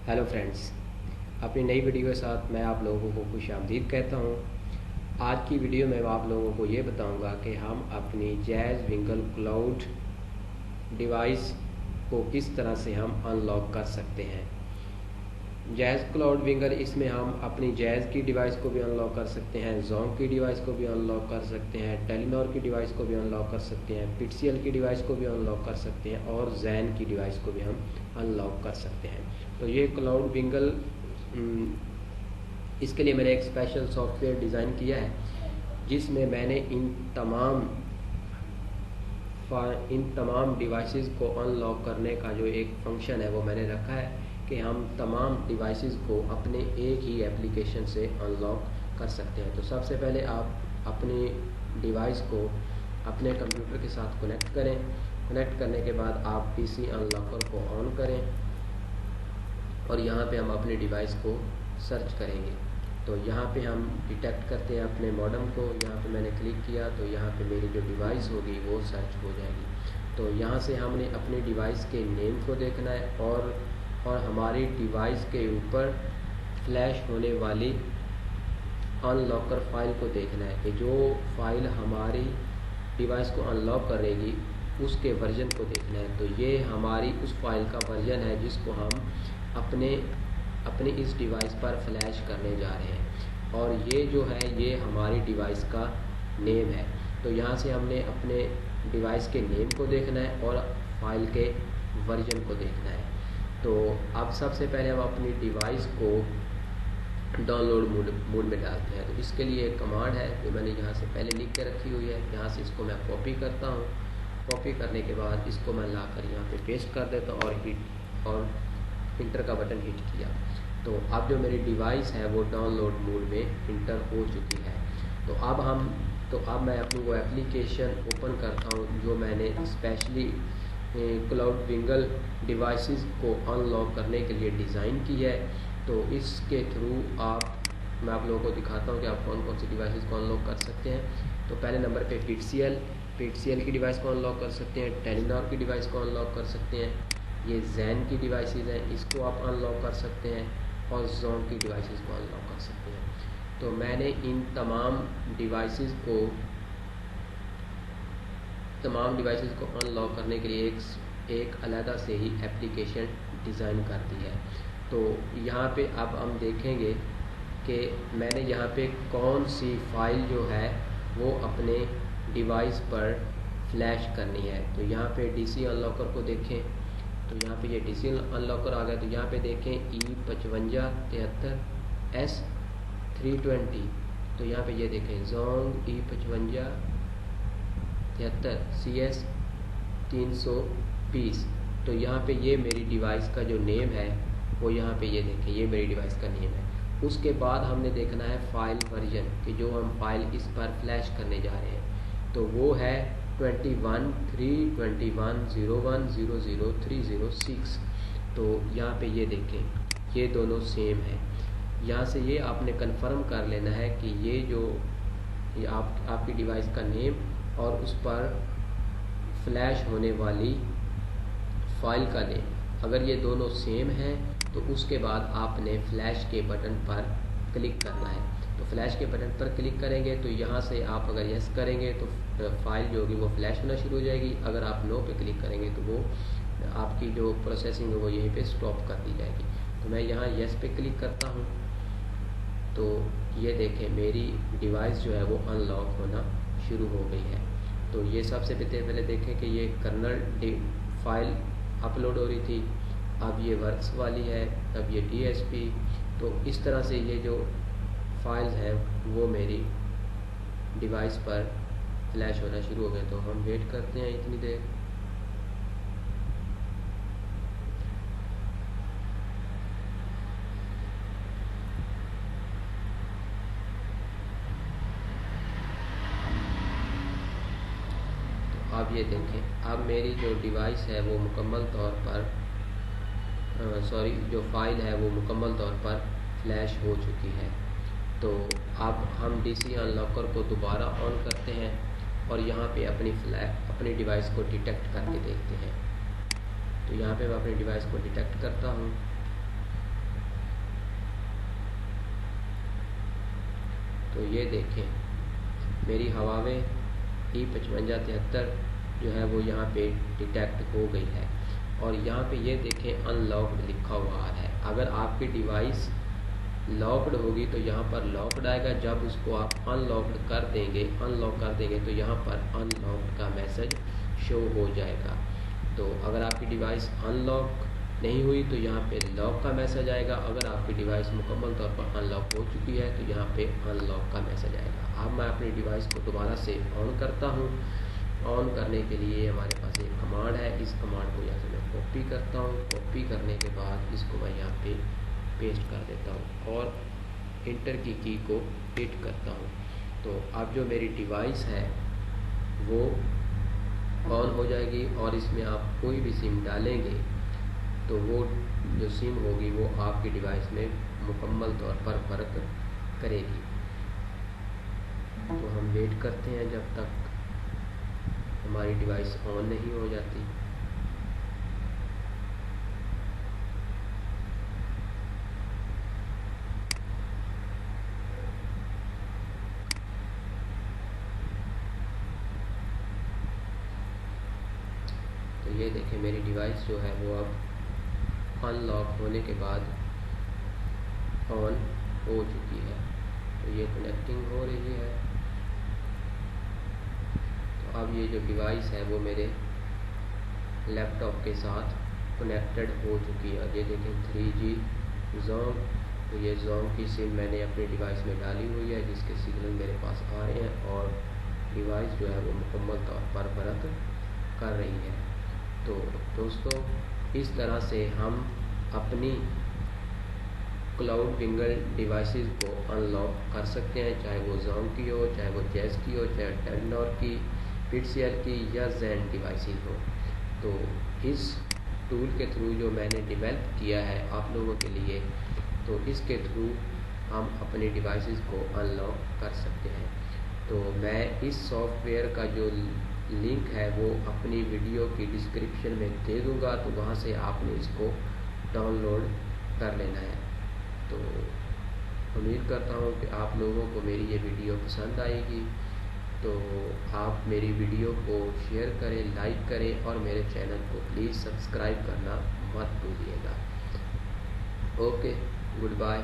Hello friends, अपनी नई video के साथ मैं आप लोगों को खुशामदीद कहता हूँ। आज की वीडियो में मैं आप लोगों को ये बताऊँगा कि हम अपनी जैज़ विंगल क्लाउड डिवाइस को किस तरह से हम अनलॉक कर सकते हैं। जैज़ क्लाउड विंगर, इसमें हम अपनी जैज़ की डिवाइस को भी अनलॉक कर सकते हैं, जोंग की डिवाइस को भी अनलॉक कर सकते हैं, टेलीनॉर की डिवाइस को भी अनलॉक कर सकते हैं, पिक्सेल की डिवाइस को भी अनलॉक कर सकते हैं और जैन की डिवाइस को भी हम अनलॉक कर सकते हैं। तो ये क्लाउड विंगल, इसके लिए मैंने एक स्पेशल सॉफ्टवेयर डिज़ाइन किया है जिसमें मैंने इन तमाम डिवाइसेस को अनलॉक करने का जो एक फंक्शन है वो मैंने रखा है कि हम तमाम डिवाइसेस को अपने एक ही एप्लीकेशन से अनलॉक कर सकते हैं। तो सबसे पहले आप अपनी डिवाइस को अपने कंप्यूटर के साथ कनेक्ट करें। कनेक्ट करने के बाद आप पीसी अनलॉकर को ऑन करें और यहाँ पे हम अपनी डिवाइस को सर्च करेंगे। तो यहाँ पे हम डिटेक्ट करते हैं अपने मॉडेम को। यहाँ पे मैंने क्लिक किया तो यहाँ पे मेरी जो डिवाइस होगी वो सर्च हो जाएगी। तो यहाँ से हमने अपनी डिवाइस के नेम को देखना है और हमारी डिवाइस के ऊपर फ्लैश होने वाली अनलॉकर फाइल को देखना है कि जो फाइल हमारी डिवाइस को अनलॉक करेगी उसके वर्जन को देखना है। तो ये हमारी उस फाइल का वर्जन है जिसको हम अपने इस डिवाइस पर फ्लैश करने जा रहे हैं और ये जो है ये हमारी डिवाइस का नेम है। तो यहाँ से हमने अपने डिवाइस के नेम को देखना है और फाइल के वर्जन को देखना है। तो अब सबसे पहले हम अपनी डिवाइस को डाउनलोड मोड में डालते हैं। तो इसके लिए एक कमांड है जो मैंने यहाँ से पहले लिख के रखी हुई है। यहाँ से इसको मैं कॉपी करता हूँ। कॉपी करने के बाद इसको मैं लाकर यहाँ पे पेस्ट कर देता हूँ और इंटर का बटन हिट किया। तो अब जो मेरी डिवाइस है वो डाउनलोड मोड में इंटर हो चुकी है। तो अब मैं अपनी वो एप्लीकेशन ओपन करता हूँ जो मैंने स्पेशली क्लाउड विंगल डिवाइसेस को अनलॉक करने के लिए डिज़ाइन की है। तो इसके थ्रू मैं आप लोगों को दिखाता हूँ कि आप कौन कौन सी डिवाइसेस को अनलॉक कर सकते हैं। तो पहले नंबर पे पिक्सेल की डिवाइस को अनलॉक कर सकते हैं, टेलीनॉर की डिवाइस को अनलॉक कर सकते हैं, ये जैन की डिवाइसेस हैं इसको आप अनलॉक कर सकते हैं और जोंग की डिवाइसेस को अनलॉक कर सकते हैं। तो मैंने इन तमाम डिवाइसेस को अनलॉक करने के लिए एक अलग से ही एप्लीकेशन डिज़ाइन कर दी है। तो यहाँ पे अब हम देखेंगे कि मैंने यहाँ पे कौन सी फाइल जो है वो अपने डिवाइस पर फ्लैश करनी है। तो यहाँ पे डीसी अनलॉकर को देखें तो यहाँ पे ये डीसी अनलॉकर आ गया। तो यहाँ पे देखें E5573S320। तो यहाँ पे ये देखें जोंग E5573CS320। तो यहाँ पे ये मेरी डिवाइस का जो नेम है वो यहाँ पे ये देखें, ये मेरी डिवाइस का नेम है। उसके बाद हमने देखना है फाइल वर्जन कि जो हम फाइल इस पर फ्लैश करने जा रहे हैं। तो वो है 21.3.21.01.00.306। तो यहाँ पे ये देखें ये दोनों सेम है। यहाँ से ये आपने कंफर्म कर लेना है कि ये आपकी डिवाइस का नेम और उस पर फ्लैश होने वाली फाइल का नेम, अगर ये दोनों सेम हैं तो उसके बाद आपने फ्लैश के बटन पर क्लिक करना है। तो फ्लैश के बटन पर क्लिक करेंगे तो यहाँ से आप अगर यस करेंगे तो फाइल जो होगी वो फ्लैश होना शुरू हो जाएगी। अगर आप नो पे क्लिक करेंगे तो वो आपकी जो प्रोसेसिंग है वो यहीं पे स्टॉप कर दी जाएगी। तो मैं यहाँ यस पे क्लिक करता हूँ तो ये देखें मेरी डिवाइस जो है वो अनलॉक होना शुरू हो गई है। तो ये सबसे पहले देखें कि ये कर्नल फाइल अपलोड हो रही थी, अब ये वर्क्स वाली है, अब ये DSP। तो इस तरह से ये जो फाइल्स हैं वो मेरी डिवाइस पर फ्लैश होना शुरू हो गए। तो हम वेट करते हैं इतनी देर। तो अब ये देखें अब मेरी जो डिवाइस है वो मुकम्मल तौर पर जो फाइल है वो मुकम्मल तौर पर फ्लैश हो चुकी है। तो अब हम डीसी अनलॉकर को दोबारा ऑन करते हैं और यहाँ पे अपनी डिवाइस को डिटेक्ट करके देखते हैं। तो यहाँ पे मैं अपनी डिवाइस को डिटेक्ट करता हूँ तो ये देखें मेरी Huawei E5573 जो है वो यहाँ पे डिटेक्ट हो गई है। और यहाँ पे ये देखें अनलॉक्ड लिखा हुआ है। अगर आपकी डिवाइस लॉक्ड होगी तो यहाँ पर लॉक्ड आएगा, जब उसको आप अनलॉक कर देंगे तो यहाँ पर अनलॉक्ड का मैसेज शो हो जाएगा। तो अगर आपकी डिवाइस अनलॉक नहीं हुई तो यहाँ पे लॉक का मैसेज आएगा। अगर आपकी डिवाइस मुकम्मल तौर पर अनलॉक हो चुकी है तो यहाँ पे अनलॉक का मैसेज आएगा। अब मैं अपनी डिवाइस को दोबारा से ऑन करता हूँ। ऑन करने के लिए हमारे पास एक कमांड है, इस कमांड को यहाँ से मैं कॉपी करता हूँ। कॉपी करने के बाद इसको मैं यहाँ पे पेस्ट कर देता हूँ और इंटर की को हिट करता हूँ। तो अब जो मेरी डिवाइस है वो ऑन हो जाएगी और इसमें आप कोई भी सिम डालेंगे तो वो जो सिम होगी वो आपकी डिवाइस में मुकम्मल तौर पर वर्क करेगी। तो हम वेट करते हैं जब तक हमारी डिवाइस ऑन नहीं हो जाती। तो ये देखें मेरी डिवाइस जो है वो अब अनलॉक होने के बाद ऑन हो चुकी है। तो ये कनेक्टिंग हो रही है। तो अब ये जो डिवाइस है वो मेरे लैपटॉप के साथ कनेक्टेड हो चुकी है। ये देखें 3G जोंग, तो ये जोंग की सिम मैंने अपनी डिवाइस में डाली हुई है जिसके सिग्नल मेरे पास आ रहे हैं और डिवाइस जो है वो मुकम्मल तौर पर वर्क कर रही है। तो दोस्तों इस तरह से हम अपनी क्लाउड बिंगल डिवाइसेस को अनलॉक कर सकते हैं, चाहे वो जोंग की हो, चाहे वो जैज़ की हो, चाहे टेक्नोर की, पिक्सेल की या ज़ेन डिवाइसेस हो। तो इस टूल के थ्रू जो मैंने डेवलप किया है आप लोगों के लिए, तो इसके थ्रू हम अपनी डिवाइसेस को अनलॉक कर सकते हैं। तो मैं इस सॉफ्टवेयर का जो लिंक है वो अपनी वीडियो की डिस्क्रिप्शन में दे दूँगा, तो वहाँ से आपने इसको डाउनलोड कर लेना है। तो उम्मीद करता हूँ कि आप लोगों को मेरी ये वीडियो पसंद आएगी। तो आप मेरी वीडियो को शेयर करें, लाइक करें और मेरे चैनल को प्लीज़ सब्सक्राइब करना मत भूलिएगा। Okay, good bye.